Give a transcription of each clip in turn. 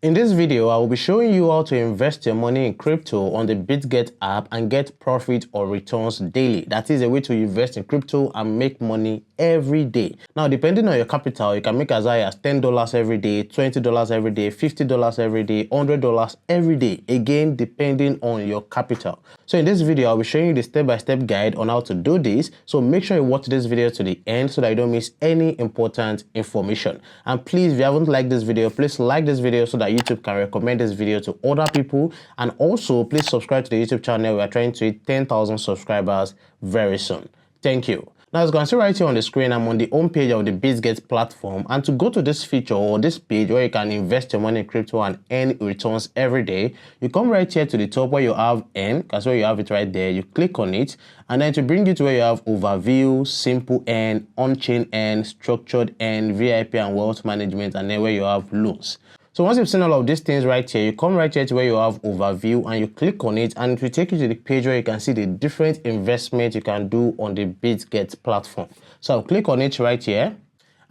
In this video, I will be showing you how to invest your money in crypto on the Bitget app and get profit or returns daily. That is a way to invest in crypto and make money every day. Now, depending on your capital, you can make as high as $10 every day, $20 every day, $50 every day, $100 every day. Again, depending on your capital. So in this video, I'll be showing you the step-by-step guide on how to do this. So make sure you watch this video to the end so that you don't miss any important information. And please, if you haven't liked this video, please like this video so that YouTube can recommend this video to other people. And also, please subscribe to the YouTube channel. We are trying to hit 10,000 subscribers very soon. Thank you. Now, as you can see right here on the screen, I'm on the home page of the Bitget platform. And to go to this feature or this page where you can invest your money in crypto and earn returns every day, you come right here to the top where you have Earn. That's where you have it right there. You click on it, and then to bring you to where you have Overview, Simple Earn, On-Chain Earn, Structured Earn, VIP and Wealth Management, and then where you have Loans. So once you've seen all of these things right here, you come right here to where you have Overview and you click on it, and it will take you to the page where you can see the different investments you can do on the Bitget platform. So I'll click on it right here.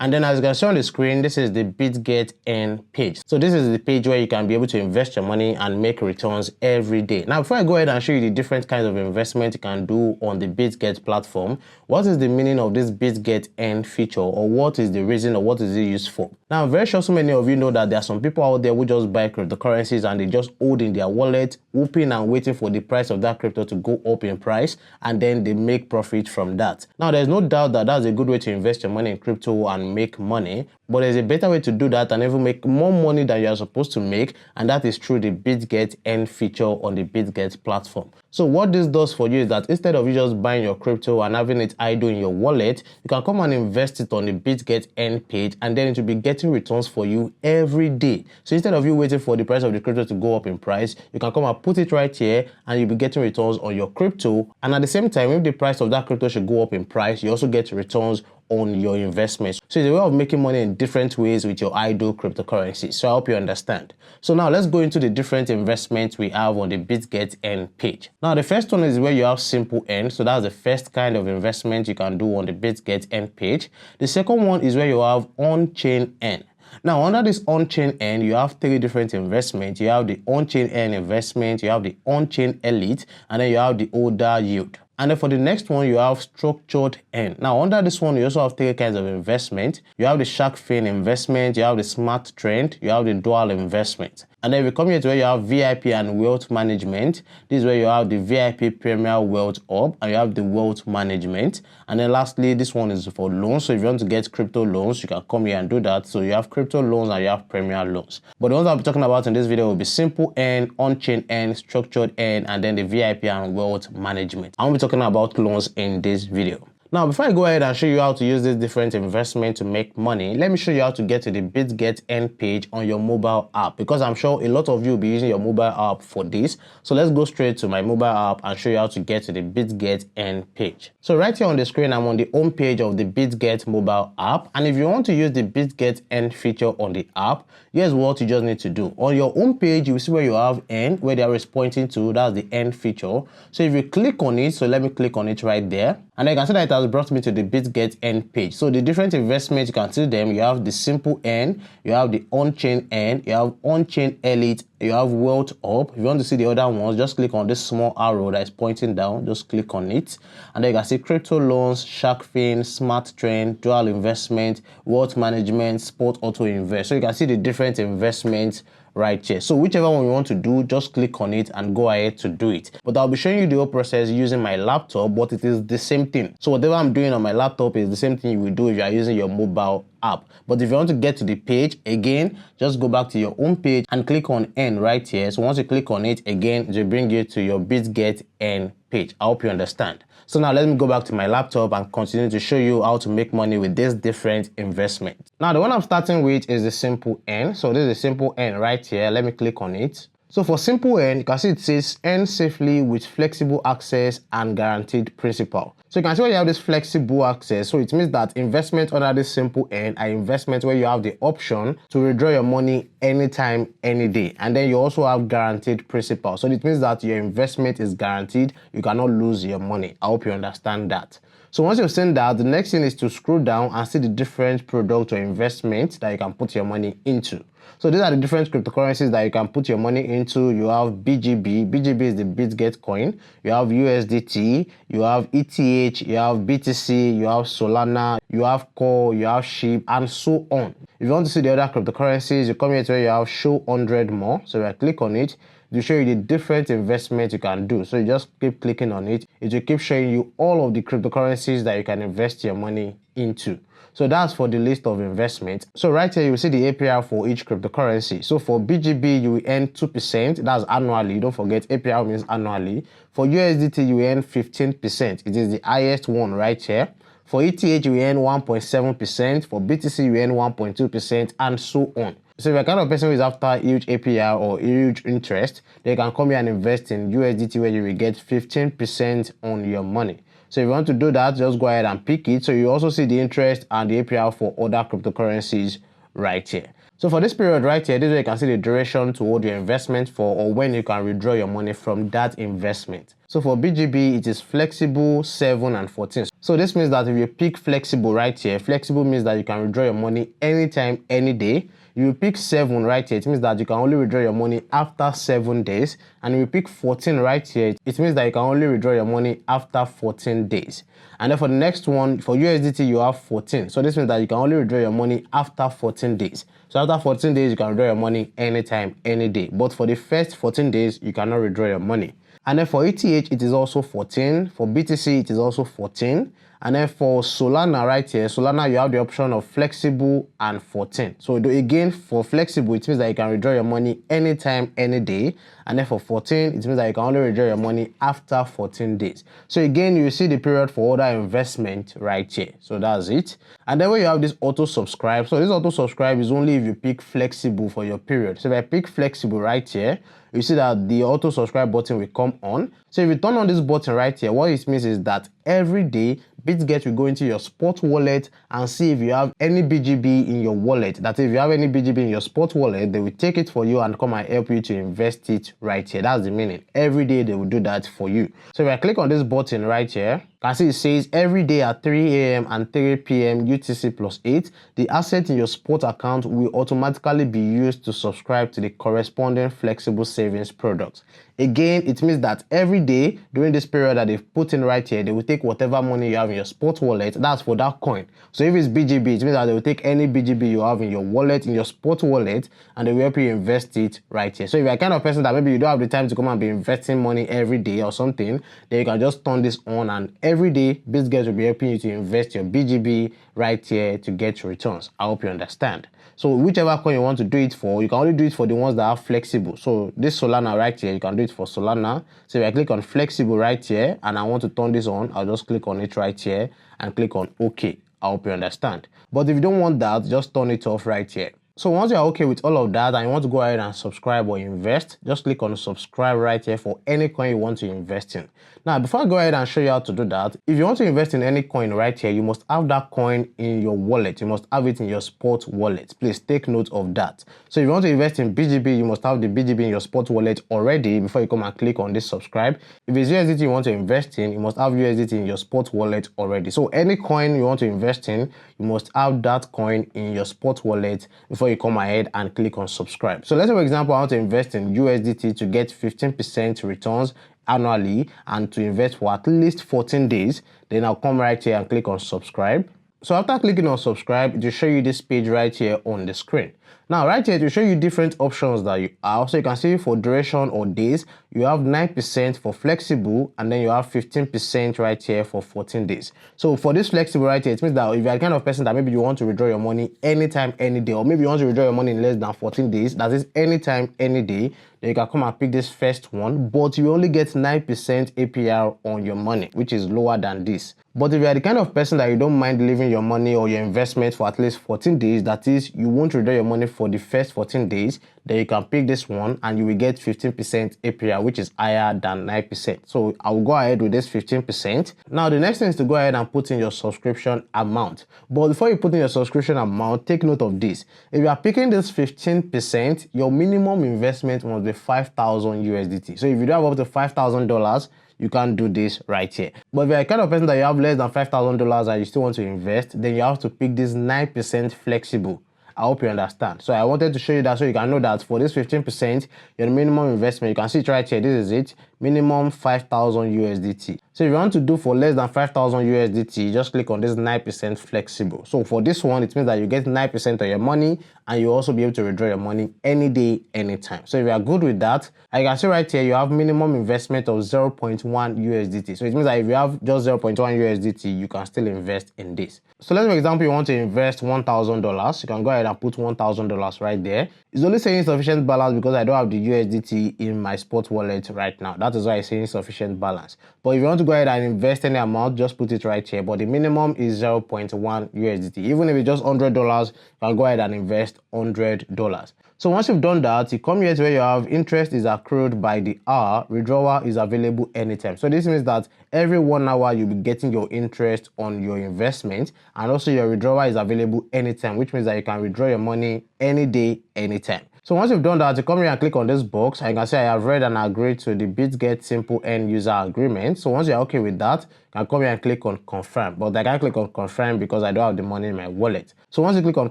And then as you can see on the screen, this is the Bitget Earn page. So this is the page where you can be able to invest your money and make returns every day. Now, before I go ahead and show you the different kinds of investment you can do on the Bitget platform, what is the meaning of this Bitget Earn feature, or what is the reason, or what is it used for? Now, I'm very sure so many of you know that there are some people out there who just buy cryptocurrencies and they just hold in their wallet, hoping and waiting for the price of that crypto to go up in price, and then they make profit from that. Now, there's no doubt that that's a good way to invest your money in crypto and make money, but there's a better way to do that and even make more money than you're supposed to make, and that is through the Bitget Earn feature on the Bitget platform. So what this does for you is that instead of you just buying your crypto and having it idle in your wallet, you can come and invest it on the Bitget Earn page, and then it will be getting returns for you every day. So instead of you waiting for the price of the crypto to go up in price, you can come and put it right here and you'll be getting returns on your crypto. And at the same time, if the price of that crypto should go up in price, you also get returns on your investments. So it's a way of making money in different ways with your idle cryptocurrency. So I hope you understand. So now let's go into the different investments we have on the Bitget Earn page. Now the first one is where you have Simple Earn. So that's the first kind of investment you can do on the Bitget Earn page. The second one is where you have On-Chain Earn. Now, under this On-Chain Earn, you have three different investments. You have the On-Chain Earn investment, you have the On-Chain Elite, and then you have the Older Yield. And then for the next one, you have Structured Earn. Now, under this one, you also have three kinds of investment. You have the Shark Fin investment, you have the Smart Trend, you have the Dual investment. And then we come here to where you have VIP and Wealth Management. This is where you have the VIP Premier Wealth Hub, and you have the Wealth Management. And then lastly, this one is for loans. So if you want to get crypto loans, you can come here and do that. So you have crypto loans and you have Premier loans. But the ones I'll be talking about in this video will be Simple Earn, On-Chain Earn, Structured Earn, and then the VIP and Wealth Management. I won't be talking about loans in this video. Now, before I go ahead and show you how to use this different investment to make money, let me show you how to get to the Bitget Earn page on your mobile app, because I'm sure a lot of you will be using your mobile app for this. So let's go straight to my mobile app and show you how to get to the Bitget Earn page. So right here on the screen, I'm on the home page of the Bitget mobile app. And if you want to use the Bitget Earn feature on the app, here's what you just need to do. On your home page, you will see where you have Earn, where the arrow is pointing to. That's the Earn feature. So if you click on it, so let me click on it right there. And you can see that it has brought me to the Bitget Earn page. So the different investments, you can see them. You have the Simple Earn, you have the On-Chain Earn, you have On-Chain Elite, you have Wealth Hub. If you want to see the other ones, just click on this small arrow that is pointing down. Just click on it. And then you can see Crypto Loans, Shark Fin, Smart Trend, Dual Investment, Wealth Management, Spot Auto Invest. So you can see the different investments right here. So whichever one you want to do, just click on it and go ahead to do it. But I'll be showing you the whole process using my laptop, but it is the same thing. So whatever I'm doing on my laptop is the same thing you will do if you are using your mobile app. But if you want to get to the page again, just go back to your home page and click on Earn right here. So once you click on it again, it will bring you to your Bitget Earn page. I hope you understand. So now let me go back to my laptop and continue to show you how to make money with this different investment. Now the one I'm starting with is the Simple Earn. So this is the Simple Earn right here. Let me click on it. So for Simple Earn, you can see it says earn safely with flexible access and guaranteed principal. So you can see where you have this flexible access. So it means that investment under this Simple Earn are investments where you have the option to withdraw your money anytime, any day. And then you also have guaranteed principal. So it means that your investment is guaranteed. You cannot lose your money. I hope you understand that. So once you've seen that, the next thing is to scroll down and see the different product or investment that you can put your money into. So these are the different cryptocurrencies that you can put your money into. You have BGB. BGB is the Bitget coin. You have USDT. You have ETH. You have BTC. You have Solana. You have Core. You have SHIB, and so on. If you want to see the other cryptocurrencies, you come here to where you have show 100 more. So if I click on it, to show you the different investments you can do. So you just keep clicking on it. It will keep showing you all of the cryptocurrencies that you can invest your money into. So that's for the list of investments. So right here, you will see the APR for each cryptocurrency. So for BGB, you will earn 2%. That's annually. Don't forget, APR means annually. For USDT, you will earn 15%. It is the highest one right here. For ETH, you earn 1.7%. For BTC, you earn 1.2%, and so on. So if you're the kind of person who is after huge APR or huge interest, they can come here and invest in USDT where you will get 15% on your money. So if you want to do that, just go ahead and pick it. So you also see the interest and the APR for other cryptocurrencies right here. So for this period right here, this is where you can see the duration to hold your investment for, or when you can withdraw your money from that investment. So for BGB, it is flexible, 7 and 14. So this means that if you pick flexible right here, flexible means that you can withdraw your money anytime, any day. You pick 7 right here, it means that you can only withdraw your money after 7 days. And if you pick 14 right here, it means that you can only withdraw your money after 14 days. And then for the next one, for USDT, you have 14. So this means that you can only withdraw your money after 14 days. So after 14 days, you can withdraw your money anytime, any day. But for the first 14 days, you cannot withdraw your money. And then for ETH, it is also 14. For BTC, it is also 14. And then for Solana right here, Solana, you have the option of flexible and 14. So again, for flexible, it means that you can withdraw your money anytime, any day. And then for 14, it means that you can only withdraw your money after 14 days. So again, you see the period for other investment right here. So that's it. And then when you have this auto subscribe, so this auto subscribe is only if you pick flexible for your period. So if I pick flexible right here, you see that the auto subscribe button will come on. So if you turn on this button right here, what it means is that every day Bitget will go into your spot wallet and see if you have any BGB in your wallet. That if you have any BGB in your spot wallet, they will take it for you and come and help you to invest it right here. That's the meaning. Every day they will do that for you. So if I click on this button right here, you can see it says every day at 3 a.m. and 3 p.m. UTC plus 8, the asset in your spot account will automatically be used to subscribe to the corresponding flexible savings products. Again, it means that every day during this period that they've put in right here, they will take whatever money you have in your spot wallet. That's for that coin. So if it's BGB, it means that they will take any BGB you have in your wallet, in your spot wallet, and they will help you invest it right here. So if you're a kind of person that maybe you don't have the time to come and be investing money every day or something, then you can just turn this on, and every day Bitget will be helping you to invest your BGB right here to get returns. I hope you understand. So whichever coin you want to do it for, you can only do it for the ones that are flexible. So this Solana right here, you can do it for Solana. So if I click on flexible right here and I want to turn this on, I'll just click on it right here and click on OK. I hope you understand. But if you don't want that, just turn it off right here. So once you're okay with all of that and you want to go ahead and subscribe or invest, just click on subscribe right here for any coin you want to invest in. Now, before I go ahead and show you how to do that, if you want to invest in any coin right here, you must have that coin in your wallet. You must have it in your spot wallet. Please take note of that. So if you want to invest in BGB, you must have the BGB in your spot wallet already before you come and click on this subscribe. If it's USDT you want to invest in, you must have USDT in your spot wallet already. So any coin you want to invest in, you must have that coin in your spot wallet before you come ahead and click on subscribe. So let's say, for example, I want to invest in USDT to get 15% returns annually and to invest for at least 14 days. Then I'll come right here and click on subscribe. So after clicking on subscribe, it will show you this page right here on the screen. Now right here, it will show you different options that you have. So you can see for duration or days, you have 9% for flexible, and then you have 15% right here for 14 days. So for this flexible right here, it means that if you're the kind of person that maybe you want to withdraw your money anytime, any day, or maybe you want to withdraw your money in less than 14 days, that is anytime, any day, then you can come and pick this first one, but you only get 9% APR on your money, which is lower than this. But if you are the kind of person that you don't mind leaving your money or your investment for at least 14 days, that is, you won't withdraw your money for the first 14 days, then you can pick this one and you will get 15% APR, which is higher than 9%. So I'll go ahead with this 15%. Now the next thing is to go ahead and put in your subscription amount. But before you put in your subscription amount, take note of this. If you are picking this 15%, your minimum investment must be 5,000 USDT. So if you don't have up to $5,000, you can't do this right here. But if you're a kind of person that you have less than $5,000 and you still want to invest, then you have to pick this 9% flexible. I hope you understand. So I wanted to show you that so you can know that for this 15%, your minimum investment, you can see it right here. This is it, minimum 5,000 USDT. So if you want to do for less than 5,000 USDT, just click on this 9% flexible. So for this one, it means that you get 9% of your money and you also be able to withdraw your money any day, anytime. So if you are good with that, I can see right here, you have minimum investment of 0.1 USDT. So it means that if you have just 0.1 USDT, you can still invest in this. So let's for example, you want to invest $1,000. You can go ahead and put $1,000 right there. It's only saying sufficient balance because I don't have the USDT in my spot wallet right now. That is why it's saying sufficient balance. But if you want to go ahead and invest any amount, just put it right here. But the minimum is 0.1 USDT. Even if it's just $100, you can go ahead and invest $100. So once you've done that, you come here to where you have interest is accrued by the hour, withdrawal is available anytime. So this means that every 1 hour you'll be getting your interest on your investment, and also your withdrawal is available anytime, which means that you can withdraw your money any day, anytime. So once you've done that, you come here and click on this box, and you can see I have read and agreed to the Bitget simple end user agreement. So once you're okay with that, you can come here and click on confirm. But I can't click on confirm because I don't have the money in my wallet. So once you click on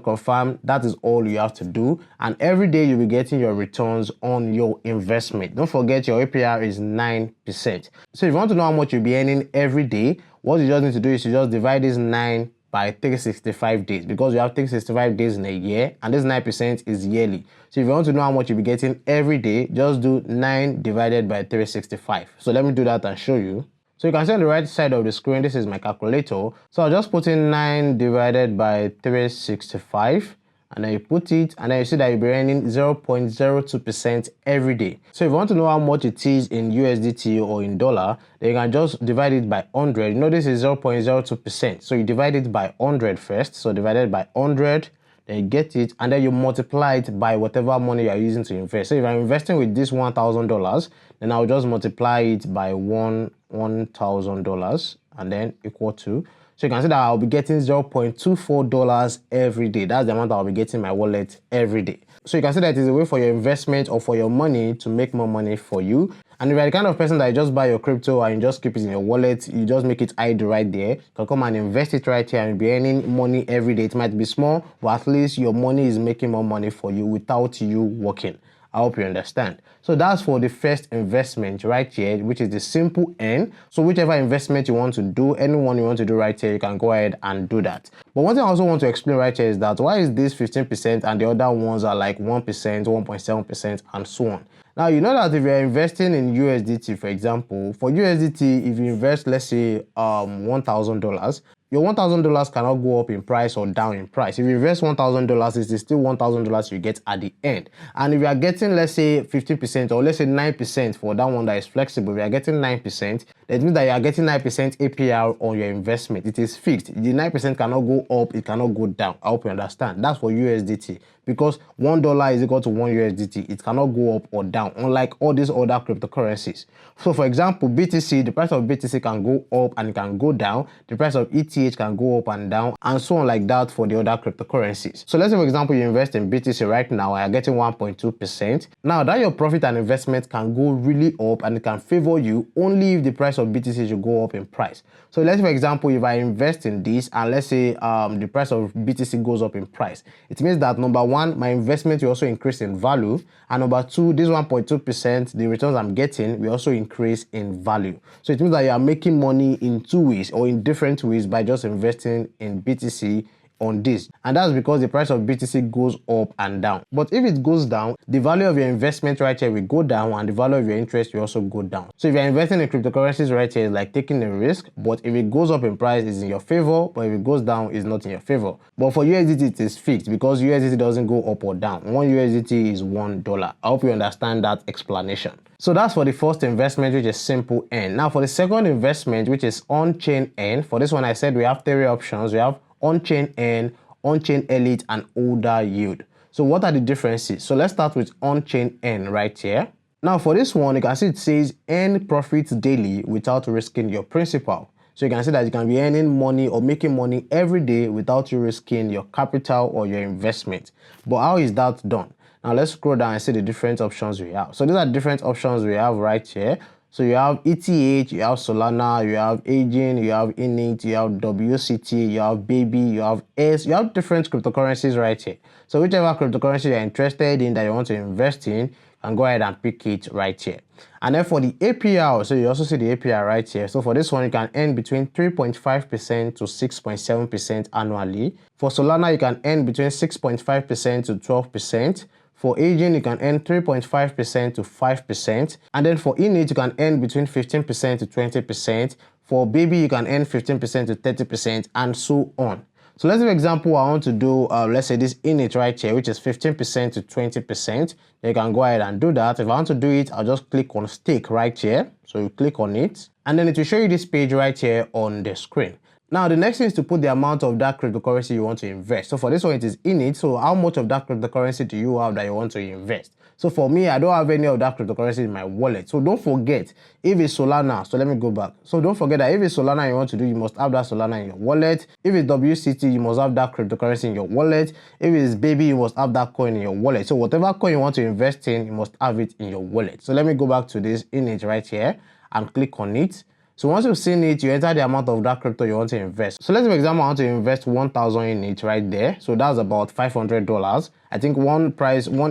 confirm, that is all you have to do. And every day you'll be getting your returns on your investment. Don't forget your APR is 9%. So if you want to know how much you'll be earning every day, what you just need to do is you just divide this 9 by 365 days, because you have 365 days in a year and this 9% is yearly. So if you want to know how much you'll be getting every day, just do 9 divided by 365. So let me do that and show you. So you can see on the right side of the screen, this is my calculator. So I'll just put in 9 divided by 365. And then you put it, and then you see that you'll be earning 0.02% every day. So if you want to know how much it is in USDT or in dollar, then you can just divide it by 100. You know this is 0.02%. So you divide it by 100 first. So divided by 100, then you get it, and then you multiply it by whatever money you are using to invest. So if I'm investing with this $1,000, then I'll just multiply it by $1,000 and then equal to. So you can see that I'll be getting $0.24 every day. That's the amount I'll be getting in my wallet every day. So you can see that it's a way for your investment or for your money to make more money for you. And if you're the kind of person that you just buy your crypto and you just keep it in your wallet, you just make it idle right there, you can come and invest it right here and be earning money every day. It might be small, but at least your money is making more money for you without you working. I hope you understand. So that's for the first investment right here, which is the simple end. So whichever investment you want to do, anyone you want to do right here, you can go ahead and do that. But one thing I also want to explain right here is that why is this 15% and the other ones are like 1%, 1.7%, and so on. Now, you know that if you're investing in USDT, for example, for USDT, if you invest, let's say, $1,000, your $1,000 cannot go up in price or down in price. If you invest $1,000, it is still $1,000 you get at the end. And if you are getting, let's say, 15% or let's say 9% for that one that is flexible, if you are getting 9%, that means that you are getting 9% APR on your investment. It is fixed. The 9% cannot go up, it cannot go down. I hope you understand. That's for USDT. Because $1 is equal to 1 USDT. It cannot go up or down, unlike all these other cryptocurrencies. So for example, BTC, the price of BTC can go up and it can go down. The price of ETH can go up and down, and so on like that for the other cryptocurrencies. So let's say for example, you invest in BTC right now and you're getting 1.2%. Now that your profit and investment can go really up and it can favor you only if the price of BTC should go up in price. So let's say for example, if I invest in this and let's say the price of BTC goes up in price, it means that number one, my investment will also increase in value, and number two, this 1.2%, the returns I'm getting will also increase in value. So it means that you are making money in two ways or in different ways by just investing in BTC on this, and that's because the price of BTC goes up and down. But if it goes down, the value of your investment right here will go down and the value of your interest will also go down. So if you're investing in cryptocurrencies right here, it's like taking a risk, but if it goes up in price, it's in your favor, but if it goes down, it's not in your favor. But for USDT, it is fixed because USDT doesn't go up or down. 1 USDT is $1. I hope you understand that explanation. So that's for the first investment, which is simple N. Now for the second investment, which is on-chain N, for this one I said we have 3 options. We have on-chain N, on-chain elite, and older yield. So what are the differences? So let's start with on-chain N right here. Now for this one, you can see it says earn profits daily without risking your principal. So you can see that you can be earning money or making money every day without you risking your capital or your investment. But how is that done? Now let's scroll down and see the different options we have. So these are different options we have right here. So you have ETH, you have Solana, you have Agent, you have Init, you have WCT, you have Baby, you have S, you have different cryptocurrencies right here. So whichever cryptocurrency you're interested in that you want to invest in, and go ahead and pick it right here. And then for the APR, so you also see the APR right here. So for this one, you can earn between 3.5% to 6.7% annually. For Solana, you can earn between 6.5% to 12%. For Agent, you can earn 3.5% to 5%. And then for Init, you can earn between 15% to 20%. For Baby, you can earn 15% to 30%, and so on. So let's say, for example, I want to do, let's say this Init right here, which is 15% to 20%. You can go ahead and do that. If I want to do it, I'll just click on stake right here. So you click on it, and then it will show you this page right here on the screen. Now, the next thing is to put the amount of that cryptocurrency you want to invest. So for this one, it is Init. So how much of that cryptocurrency do you have that you want to invest? So for me, I don't have any of that cryptocurrency in my wallet. So don't forget, if it's Solana, so let me go back. So don't forget that if it's Solana you want to do, you must have that Solana in your wallet. If it's WCT, you must have that cryptocurrency in your wallet. If it's Baby, you must have that coin in your wallet. So whatever coin you want to invest in, you must have it in your wallet. So let me go back to this Init right here and click on it. So once you've seen it, you enter the amount of that crypto you want to invest. So let's say, for example, I want to invest 1,000 in it right there. So that's about $500. I think one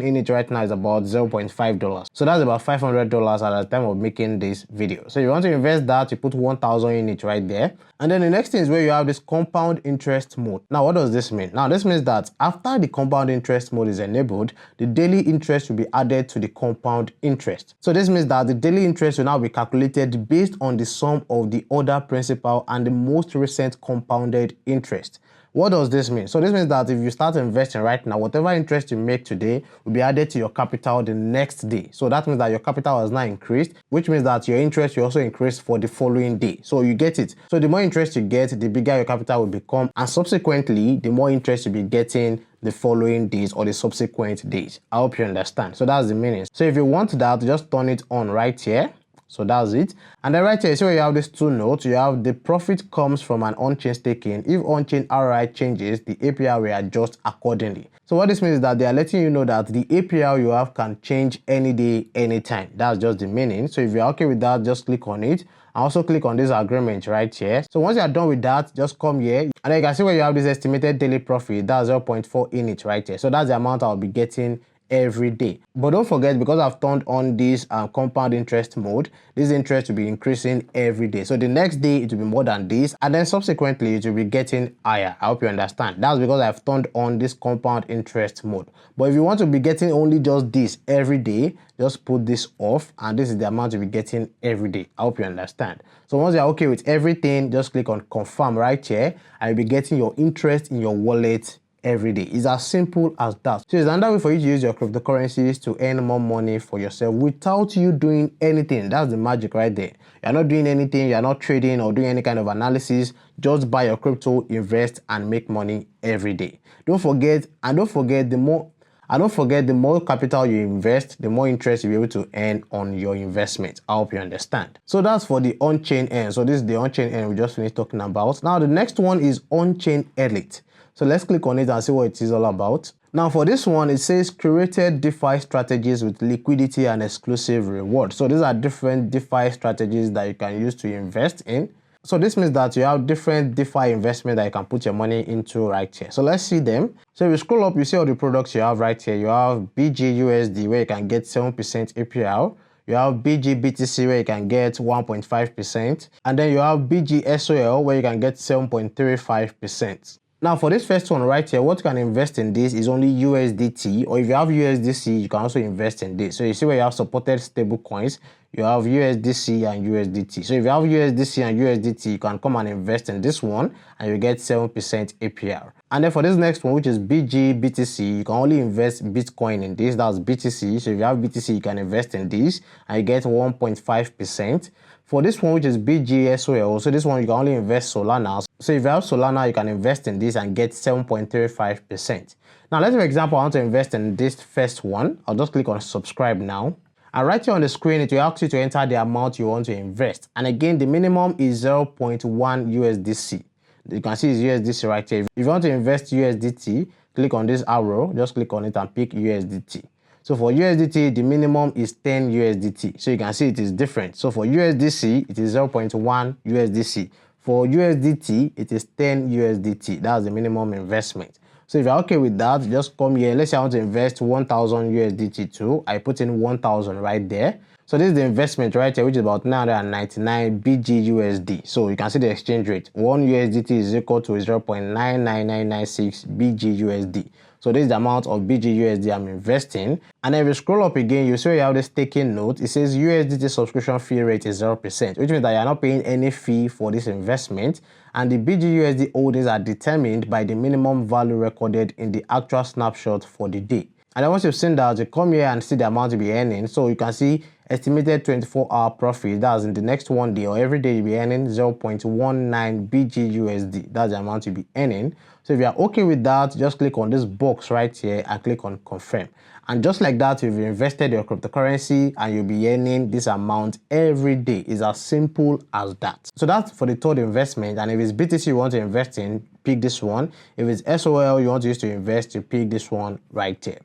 in it right now is about $0.5. So that's about $500 at the time of making this video. So you want to invest that, you put 1,000 in it right there. And then the next thing is where you have this compound interest mode. Now, what does this mean? Now, this means that after the compound interest mode is enabled, the daily interest will be added to the compound interest. So this means that the daily interest will now be calculated based on the sum of the other principal and the most recent compounded interest. What does this mean? So this means that if you start investing right now, whatever interest you make today will be added to your capital the next day. So that means that your capital has now increased, which means that your interest will also increase for the following day. So you get it. So the more interest you get, the bigger your capital will become, and subsequently, the more interest you'll be getting the following days or the subsequent days. I hope you understand. So that's the meaning. So if you want that, just turn it on right here. So that's it. And then right here, so you have these two notes. You have the profit comes from an on-chain staking. If on-chain ROI changes, the APR will adjust accordingly. So what this means is that they are letting you know that the APR you have can change any day, anytime. That's just the meaning. So if you're okay with that, just click on it. And also click on this agreement right here. So once you are done with that, just come here. And then you can see where you have this estimated daily profit. That's 0.4 in it right here. So that's the amount I'll be getting every day. But don't forget, because I've turned on this compound interest mode, this interest will be increasing every day. So the next day it will be more than this, and then subsequently it will be getting higher. I hope you understand. That's because I've turned on this compound interest mode. But if you want to be getting only just this every day, just put this off, and this is the amount you'll be getting every day. I hope you understand. So once you're okay with everything, just click on confirm right here, and you'll be getting your interest in your wallet every day. It's as simple as that. So it's another way for you to use your cryptocurrencies to earn more money for yourself without you doing anything. That's the magic right there. You're not doing anything, you're not trading or doing any kind of analysis. Just buy your crypto, invest, and make money every day. Don't forget, the more capital you invest, the more interest you'll be able to earn on your investment. I hope you understand. So that's for the on-chain earn. So this is the on-chain earn we just finished talking about. Now the next one is on-chain elite. So let's click on it and see what it is all about. Now for this one, it says curated DeFi strategies with liquidity and exclusive reward. So these are different DeFi strategies that you can use to invest in. So this means that you have different DeFi investment that you can put your money into right here. So let's see them. So if you scroll up, you see all the products you have right here. You have BGUSD where you can get 7% APR. You have BGBTC where you can get 1.5%. And then you have BGSOL where you can get 7.35%. Now for this first one right here, what you can invest in this is only USDT, or if you have USDC, you can also invest in this. So you see where you have supported stable coins, you have USDC and USDT. So if you have USDC and USDT, you can come and invest in this one and you get 7% APR. And then for this next one, which is BGBTC, you can only invest Bitcoin in this. That's BTC. So if you have BTC, you can invest in this and you get 1.5%. For this one, which is BGSOL, so this one you can only invest Solana. So if you have Solana, you can invest in this and get 7.35%. Now, let's for example, I want to invest in this first one. I'll just click on subscribe now. And right here on the screen, it will ask you to enter the amount you want to invest. And again, the minimum is 0.1 USDC. You can see it's USDC right here. If you want to invest USDT, click on this arrow, just click on it and pick USDT. So for USDT, the minimum is 10 USDT. So you can see it is different. So for USDC, it is 0.1 USDC. For USDT, it is 10 USDT. That's the minimum investment. So if you're okay with that, just come here. Let's say I want to invest 1000 USDT too. I put in 1000 right there. So this is the investment right here, which is about 999 BGUSD. So you can see the exchange rate. 1 USDT is equal to 0.99996 BGUSD. So this is the amount of BGUSD I'm investing. And then if you scroll up again, you see you have this taking note. It says USDT subscription fee rate is 0%, which means that you're not paying any fee for this investment. And the BGUSD holdings are determined by the minimum value recorded in the actual snapshot for the day. And then once you've seen that, you come here and see the amount you'll be earning. So you can see estimated 24-hour profit. That's in the next 1 day or every day you'll be earning 0.19 BGUSD. That's the amount you'll be earning. So if you're okay with that, just click on this box right here and click on confirm. And just like that, you've invested your cryptocurrency and you'll be earning this amount every day. It's as simple as that. So that's for the third investment. And if it's BTC you want to invest in, pick this one. If it's SOL you want to use to invest, you pick this one right here.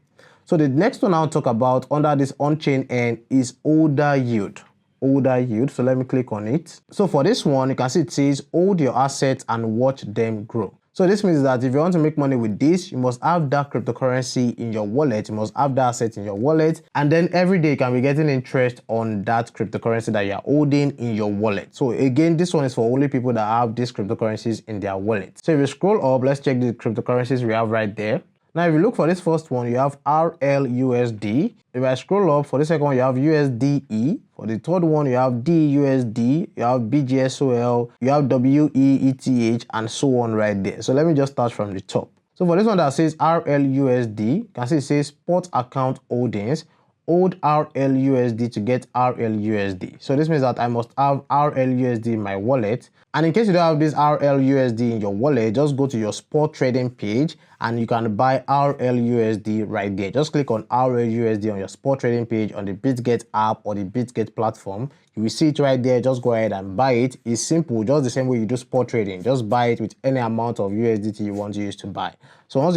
So the next one I'll talk about under this on-chain earn is holder yield. Holder yield. So let me click on it. So for this one, you can see it says hold your assets and watch them grow. So this means that if you want to make money with this, you must have that cryptocurrency in your wallet. You must have that asset in your wallet. And then every day you can be getting interest on that cryptocurrency that you're holding in your wallet. So again, this one is for only people that have these cryptocurrencies in their wallet. So if you scroll up, let's check the cryptocurrencies we have right there. Now, if you look for this first one, you have RLUSD. If I scroll up, for the second one, you have USDE. For the third one, you have DUSD, you have BGSOL, you have WEETH, and so on right there. So let me just start from the top. So for this one that says RLUSD, you can see it says spot account holdings. Hold RLUSD to get RLUSD. So this means that I must have RLUSD in my wallet. And in case you don't have this RLUSD in your wallet, just go to your spot trading page and you can buy RLUSD right there. Just click on RLUSD on your spot trading page on the Bitget app or the Bitget platform. You will see it right there. Just go ahead and buy it. It's simple, just the same way you do spot trading. Just buy it with any amount of USDT you want to use to buy. So once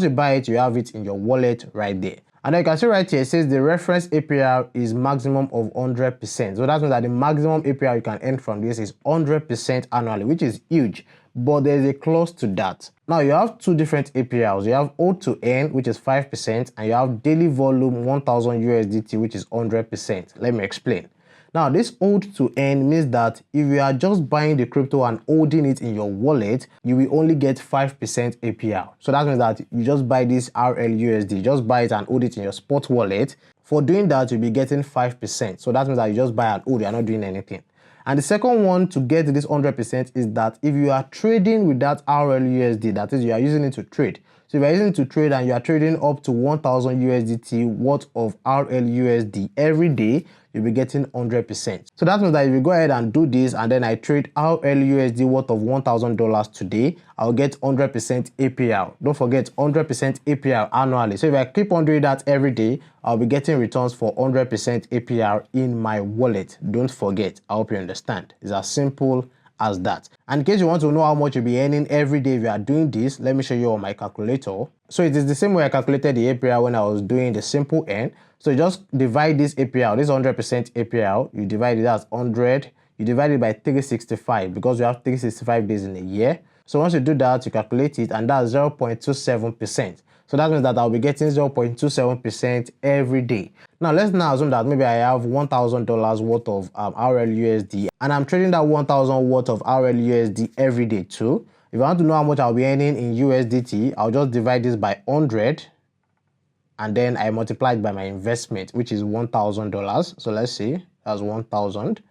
you buy it, you have it in your wallet right there. And then you can see right here, it says the reference APR is maximum of 100%. So that means that the maximum APR you can earn from this is 100% annually, which is huge. But there's a clause to that. Now you have two different APRs. You have hold to earn, which is 5%, and you have daily volume 1000 USDT, which is 100%. Let me explain. Now, this hold to earn means that if you are just buying the crypto and holding it in your wallet, you will only get 5% APR. So that means that you just buy this RLUSD, just buy it and hold it in your spot wallet. For doing that, you'll be getting 5%. So that means that you just buy and hold, you're not doing anything. And the second one to get this 100% is that if you are trading with that RLUSD, that is, you are using it to trade. So if you are using it to trade and you are trading up to 1000 USDT worth of RLUSD every day, you'll be getting 100%. So that means that if you go ahead and do this and then I trade RLUSD worth of $1,000 today, I'll get 100% APR. Don't forget 100% APR annually. So if I keep on doing that every day, I'll be getting returns for 100% APR in my wallet. Don't forget. I hope you understand. It's as simple as that. And in case you want to know how much you'll be earning every day if you are doing this, let me show you on my calculator. So it is the same way I calculated the APR when I was doing the simple earn. So you just divide this APR, this 100% APR, you divide it as 100, you divide it by 365 because you have 365 days in a year. So once you do that, you calculate it and that's 0.27%. So that means that I'll be getting 0.27% every day. Now let's now assume that maybe I have $1,000 worth of RLUSD and I'm trading that 1,000 worth of RLUSD every day too. If I want to know how much I'll be earning in USDT, I'll just divide this by 100 and then I multiply it by my investment, which is $1,000. So let's see, that's 1,000.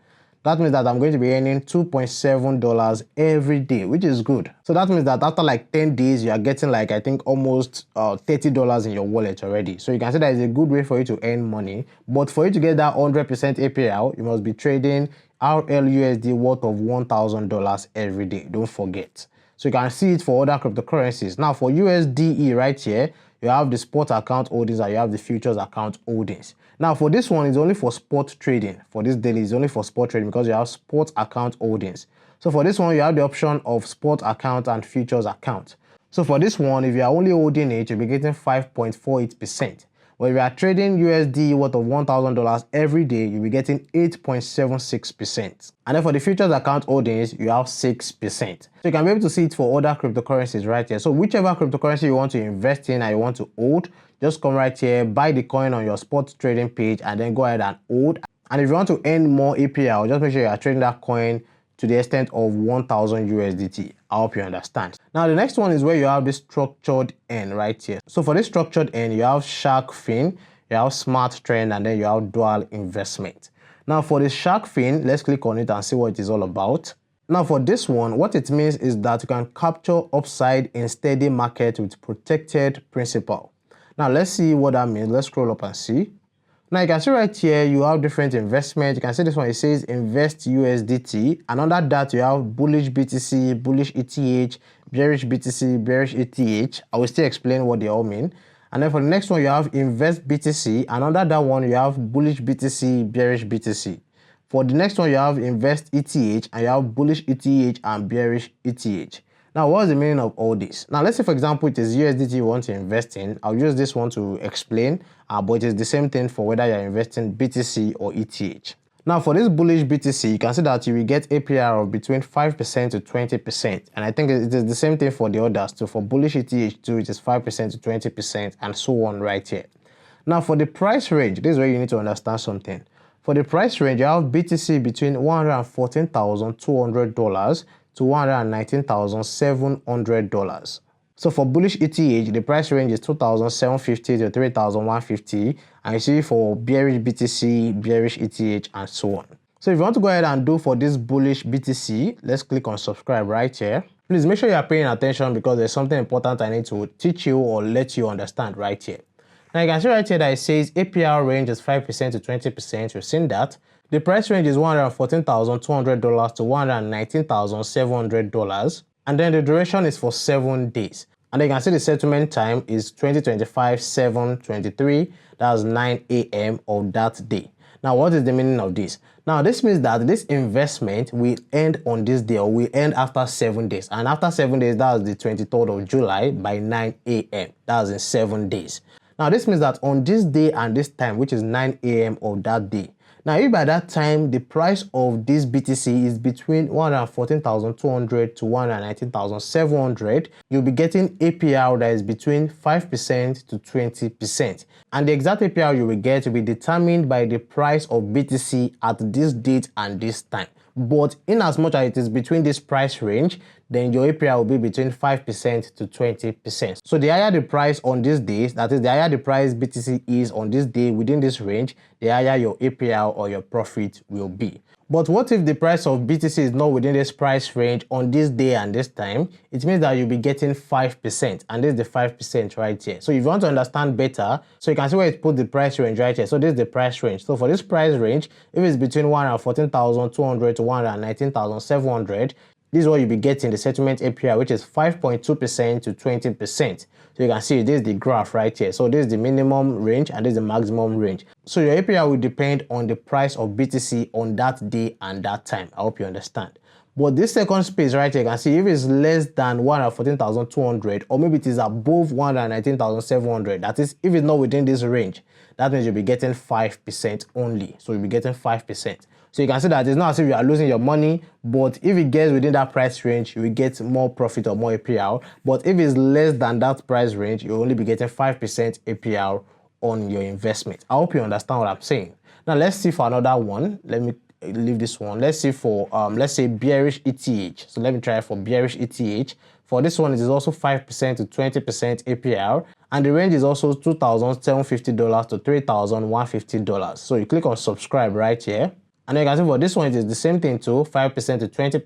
That means that I'm going to be earning $2.7 every day, which is good. So that means that after like 10 days, you are getting like, I think almost $30 in your wallet already. So you can see that is a good way for you to earn money. But for you to get that 100% APR, you must be trading RLUSD worth of $1,000 every day. Don't forget. So you can see it for other cryptocurrencies. Now for USDE right here, you have the spot account holdings and you have the futures account holdings. Now for this one, it's only for spot trading. For this daily, it's only for spot trading because you have spot account holdings. So for this one, you have the option of spot account and futures account. So for this one, if you are only holding it, you'll be getting 5.48%. But But if you are trading USD worth of $1,000 every day, you'll be getting 8.76%. And then for the futures account holdings, you have 6%. So you can be able to see it for other cryptocurrencies right here. So whichever cryptocurrency you want to invest in and you want to hold, just come right here, buy the coin on your spot trading page, and then go ahead and hold. And if you want to earn more APR, just make sure you are trading that coin to the extent of 1,000 USDT. I hope you understand. Now the next one is where you have this structured N right here. So for this structured N, you have Shark Fin, you have Smart Trend, and then you have Dual Investment. Now for the Shark Fin, let's click on it and see what it is all about. Now for this one, what it means is that you can capture upside in steady market with protected principal. Now let's see what that means. Let's scroll up and see. Now you can see right here, you have different investments. You can see this one, it says invest USDT. And under that, you have bullish BTC, bullish ETH, bearish BTC, bearish ETH. I will still explain what they all mean. And then for the next one, you have invest BTC. And under that one, you have bullish BTC, bearish BTC. For the next one, you have invest ETH, and you have bullish ETH and bearish ETH. Now, what's the meaning of all this? Now, let's say, for example, it is USDT you want to invest in. I'll use this one to explain, but it is the same thing for whether you're investing BTC or ETH. Now, for this bullish BTC, you can see that you will get APR of between 5% to 20%. And I think it is the same thing for the others too. For bullish ETH too, it is 5% to 20% and so on right here. Now, for the price range, this is where you need to understand something. For the price range, you have BTC between $114,200 to $119,700. So for bullish ETH, the price range is $2,750 to $3,150, and you see for bearish BTC, bearish ETH, and so on. So if you want to go ahead and do for this bullish BTC, let's click on subscribe right here. Please make sure you are paying attention because there's something important I need to teach you or let you understand right here. Now you can see right here that it says APR range is 5% to 20%. You've seen that. The price range is $114,200 to $119,700, and then the duration is for 7 days. And then you can see the settlement time is 2025/7/23. That's 9 a.m. of that day. Now, what is the meaning of this? Now, this means that this investment will end on this day, or will end after 7 days. And after 7 days, that's the 23rd of July by 9 a.m. That's in 7 days. Now, this means that on this day and this time, which is 9 a.m. of that day, now, if by that time the price of this BTC is between $114,200 to $119,700, you'll be getting APR that is between 5% to 20%. And the exact APR you will get will be determined by the price of BTC at this date and this time. But in as much as it is between this price range, then your APR will be between 5% to 20%. So the higher the price on these days, that is the higher the price BTC is on this day within this range, the higher your APR or your profit will be. But what if the price of BTC is not within this price range on this day and this time? It means that you'll be getting 5%, and this is the 5% right here. So if you want to understand better, so you can see where it put the price range right here. So this is the price range. So for this price range, if it's between $114,200 to $119,700, this is what you'll be getting the settlement APR, which is 5.2% to 20%. So you can see this is the graph right here. So this is the minimum range and this is the maximum range. So your APR will depend on the price of BTC on that day and that time. I hope you understand. But this second space right here, you can see if it's less than 114,200 or maybe it is above 119,700, that is, if it's not within this range, that means you'll be getting 5% only. So you'll be getting 5%. So you can see that it's not as if you are losing your money, but if it gets within that price range, you will get more profit or more APR. But if it's less than that price range, you'll only be getting 5% APR on your investment. I hope you understand what I'm saying. Now let's see for another one. Let me leave this one. Let's see for let's say bearish ETH. So let me try for bearish ETH. For this one, it is also 5% to 20% APR, and the range is also $2,750 to $3,150. So you click on subscribe right here. And you can see for this one, it is the same thing too, 5% to 20.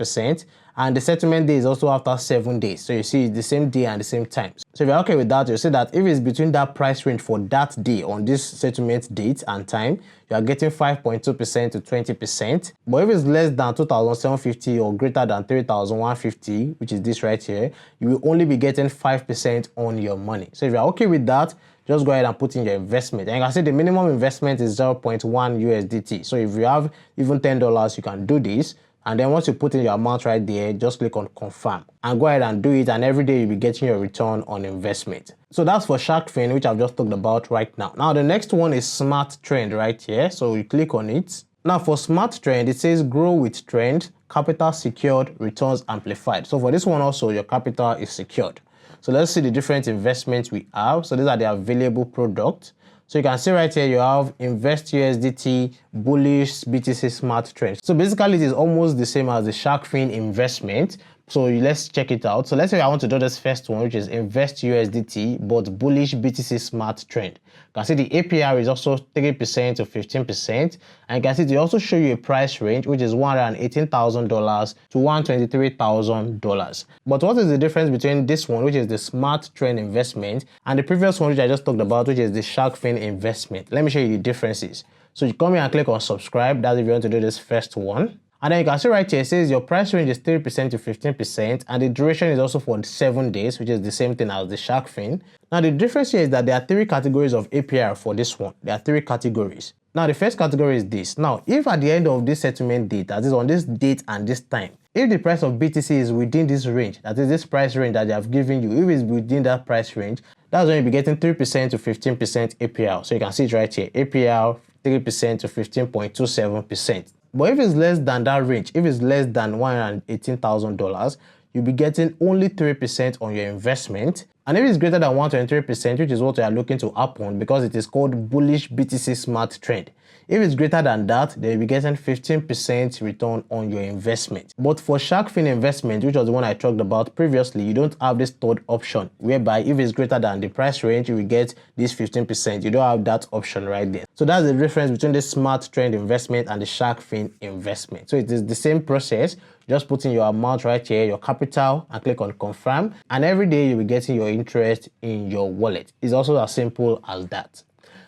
And the settlement day is also after 7 days. So you see it's the same day and the same time. So if you're okay with that, you'll see that if it's between that price range for that day on this settlement date and time, you are getting 5.2% to 20%. But if it's less than 2,750 or greater than 3,150, which is this right here, you will only be getting 5% on your money. So if you're okay with that, just go ahead and put in your investment. And you can see the minimum investment is 0.1 USDT. So if you have even $10, you can do this And then once you put in your amount right there, just click on confirm and go ahead and do it. And every day you'll be getting your return on investment. So that's for SharkFin, which I've just talked about right now. Now the next one is Smart Trend right here. So you click on it. Now for Smart Trend, it says grow with trend, capital secured, returns amplified. So for this one also, your capital is secured. So let's see the different investments we have. So these are the available products. So you can see right here, you have Invest USDT, Bullish, BTC Smart Trend. So basically it is almost the same as the SharkFin investment. So let's check it out. So let's say I want to do this first one, which is Invest USDT, but Bullish BTC Smart Trend. You can see the APR is also 3% to 15%. And you can see they also show you a price range, which is $118,000 to $123,000. But what is the difference between this one, which is the Smart Trend investment, and the previous one, which I just talked about, which is the SharkFin investment? Let me show you the differences. So you come here and click on subscribe. That's if you want to do this first one. And then you can see right here, it says your price range is 3% to 15%, and the duration is also for 7 days, which is the same thing as the SharkFin. Now the difference here is that there are 3 categories of APR for this one. There are 3 categories. Now the first category is this. Now if at the end of this settlement date, that is on this date and this time, if the price of BTC is within this range, that is this price range that they have given you, if it's within that price range, that's when you'll be getting 3% to 15% APR. So you can see it right here, APR 3% to 15.27%. But if it's less than that range, if it's less than $118,000, you'll be getting only 3% on your investment. And if it's greater than 123%, which is what we are looking to happen because it is called Bullish BTC Smart Trend. If it's greater than that, then you'll be getting 15% return on your investment. But for SharkFin investment, which was the one I talked about previously, you don't have this third option, whereby if it's greater than the price range, you will get this 15%. You don't have that option right there. So that's the difference between the Smart Trend investment and the SharkFin investment. So it is the same process. Just put in your amount right here, your capital, and click on confirm. And every day you'll be getting your interest in your wallet. It's also as simple as that.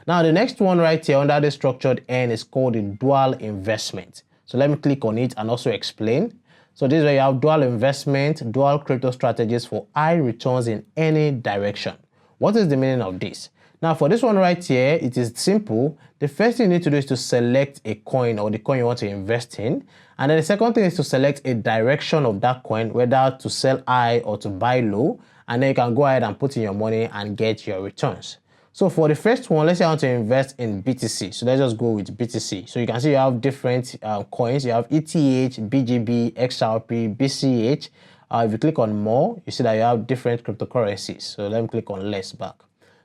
Now the next one right here under the structured end is called the dual investment. So let me click on it and also explain. So this is where you have dual investment, dual crypto strategies for high returns in any direction. What is the meaning of this? Now for this one right here, it is simple. The first thing you need to do is to select a coin or the coin you want to invest in. And then the second thing is to select a direction of that coin, whether to sell high or to buy low. And then you can go ahead and put in your money and get your returns. So for the first one, let's say I want to invest in BTC. So let's just go with BTC. So you can see you have different coins. You have ETH, BGB, XRP, BCH. If you click on more, you see that you have different cryptocurrencies. So let me click on less back.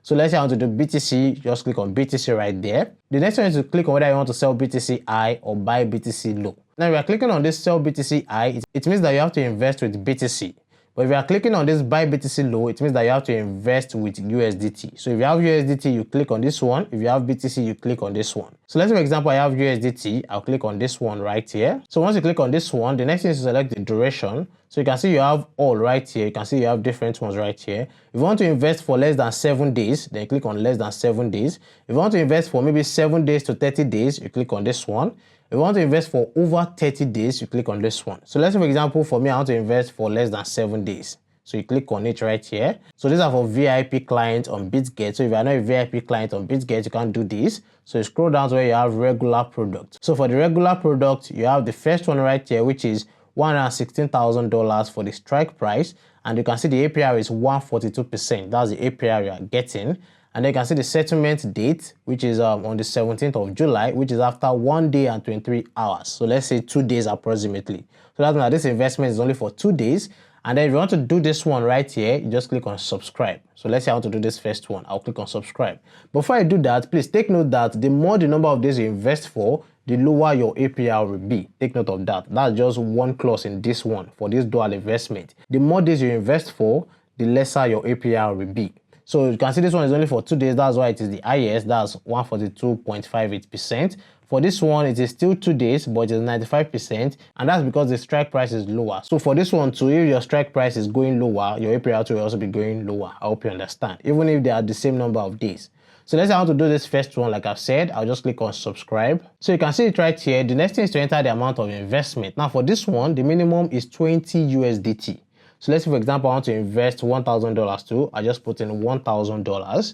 So let's say I want to do BTC, just click on BTC right there. The next one is to click on whether you want to sell BTC high or buy BTC low. Now if you are clicking on this sell BTC high, it means that you have to invest with BTC. But if you are clicking on this buy BTC low, it means that you have to invest with USDT. So if you have USDT, you click on this one. If you have BTC, you click on this one. So let's say for example, I have USDT. I'll click on this one right here. So once you click on this one, the next thing is to select the duration. So you can see you have all right here. You can see you have different ones right here. If you want to invest for less than 7 days, then you click on less than 7 days. If you want to invest for maybe 7 days to 30 days, you click on this one. If you want to invest for over 30 days, you click on this one. So let's say, for example, for me, I want to invest for less than 7 days. So you click on it right here. So these are for VIP clients on Bitget. So if you are not a VIP client on Bitget, you can't do this. So you scroll down to where you have regular product. So for the regular product, you have the first one right here, which is $116,000 for the strike price. And you can see the APR is 142%. That's the APR you are getting. And then you can see the settlement date, which is on the 17th of July, which is after 1 day and 23 hours. So let's say 2 days approximately. So that means that this investment is only for 2 days. And then if you want to do this one right here, you just click on subscribe. So let's say I want to do this first one. I'll click on subscribe. Before I do that, please take note that the more the number of days you invest for, the lower your APR will be. Take note of that. That's just one clause in this one for this dual investment. The more days you invest for, the lesser your APR will be. So you can see this one is only for 2 days. That's why it is the highest. That's 142.58%. For this one, it is still 2 days, but it is 95%. And that's because the strike price is lower. So for this one too, if your strike price is going lower, your APR will also be going lower. I hope you understand. Even if they are the same number of days. So let's say I want to do this first one, like I've said, I'll just click on subscribe. So you can see it right here. The next thing is to enter the amount of investment. Now for this one, the minimum is 20 USDT. So let's say, for example, I want to invest $1,000 too. I just put in $1,000.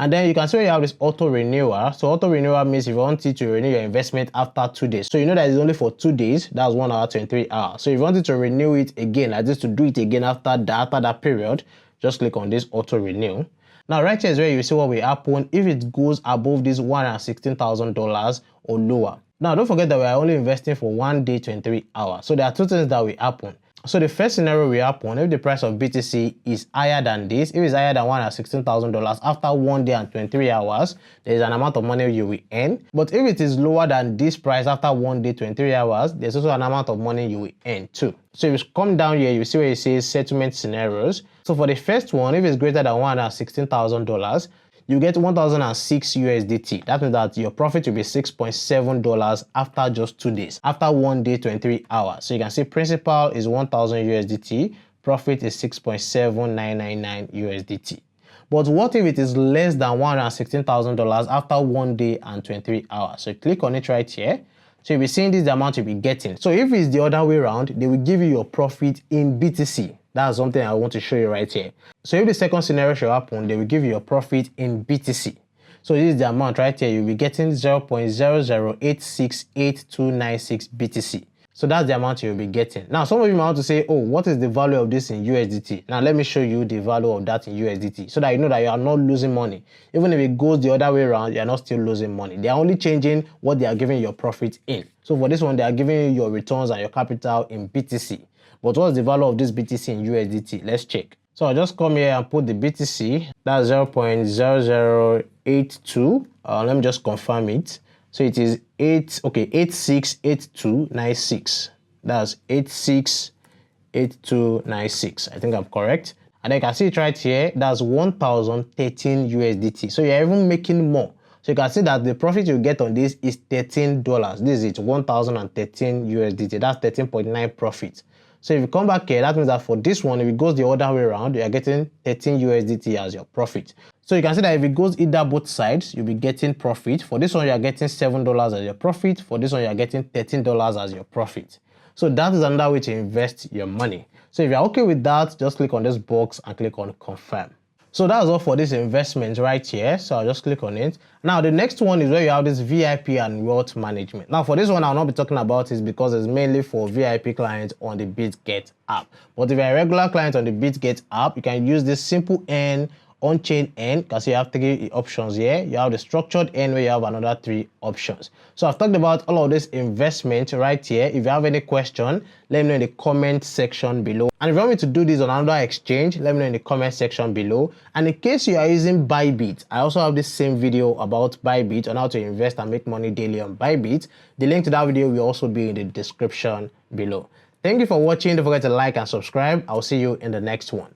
And then you can see where you have this auto renewal. So auto renewal means if you want it to renew your investment after 2 days. So you know that it's only for 2 days. That's 1 hour 23 hours. So if you wanted to renew it again, like this, to do it again after that period, just click on this auto renew. Now right here is where you see what will happen if it goes above this $116,000 or lower. Now don't forget that we are only investing for 1 day 23 hours. So there are two things that will happen. So the first scenario will happen if the price of BTC is higher than this. If it's higher than $116,000 after 1 day and 23 hours, there is an amount of money you will earn. But if it is lower than this price after 1 day 23 hours, there's also an amount of money you will earn too. So if you come down here, you see where it says settlement scenarios. So for the first one, if it's greater than $116,000, you get 1006 USDT. That means that your profit will be $6.7 after just 2 days, after 1 day 23 hours. So you can see principal is 1000 USDT, profit is 6.7999 USDT. But what if it is less than $116,000 after 1 day and 23 hours? So click on it right here. So you'll be seeing this, the amount you'll be getting. So if it's the other way around, they will give you your profit in BTC. That's something I want to show you right here. So if the second scenario should happen, they will give you your profit in BTC. So this is the amount right here. You'll be getting 0.00868296 BTC. So that's the amount you'll be getting. Now, some of you might want to say, oh, what is the value of this in USDT? Now, let me show you the value of that in USDT so that you know that you are not losing money. Even if it goes the other way around, you are not still losing money. They are only changing what they are giving your profit in. So for this one, they are giving you your returns and your capital in BTC. But what's the value of this BTC in USDT? Let's check. So I'll just come here and put the BTC. That's 0.0082. Let me just confirm it. So it is 868296. That's 868296. I think I'm correct. And you can see it right here. That's 1013 USDT. So you're even making more. So you can see that the profit you get on this is $13. This is it, 1013 USDT. That's 13.9 profit. So if you come back here, that means that for this one, if it goes the other way around, you are getting 13 USDT as your profit. So you can see that if it goes either both sides, you'll be getting profit. For this one, you are getting $7 as your profit. For this one, you are getting $13 as your profit. So that is another way to invest your money. So if you're okay with that, just click on this box and click on confirm. So that's all for this investment right here. So I'll just click on it. Now the next one is where you have this VIP and wealth management. Now for this one, I'll not be talking about it because it's mainly for VIP clients on the Bitget app. But if you're a regular client on the Bitget app, you can use this simple earn, on-chain earn, because you have 3 options here. You have the structured earn where you have another 3 options. So I've talked about all of this investment right here. If you have any question, let me know in the comment section below. And if you want me to do this on another exchange, let me know in the comment section below. And in case you are using Bitget, I also have this same video about Bitget on how to invest and make money daily on Bitget. The link to that video will also be in the description below. Thank you for watching. Don't forget to like and subscribe. I'll see you in the next one.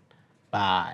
Bye.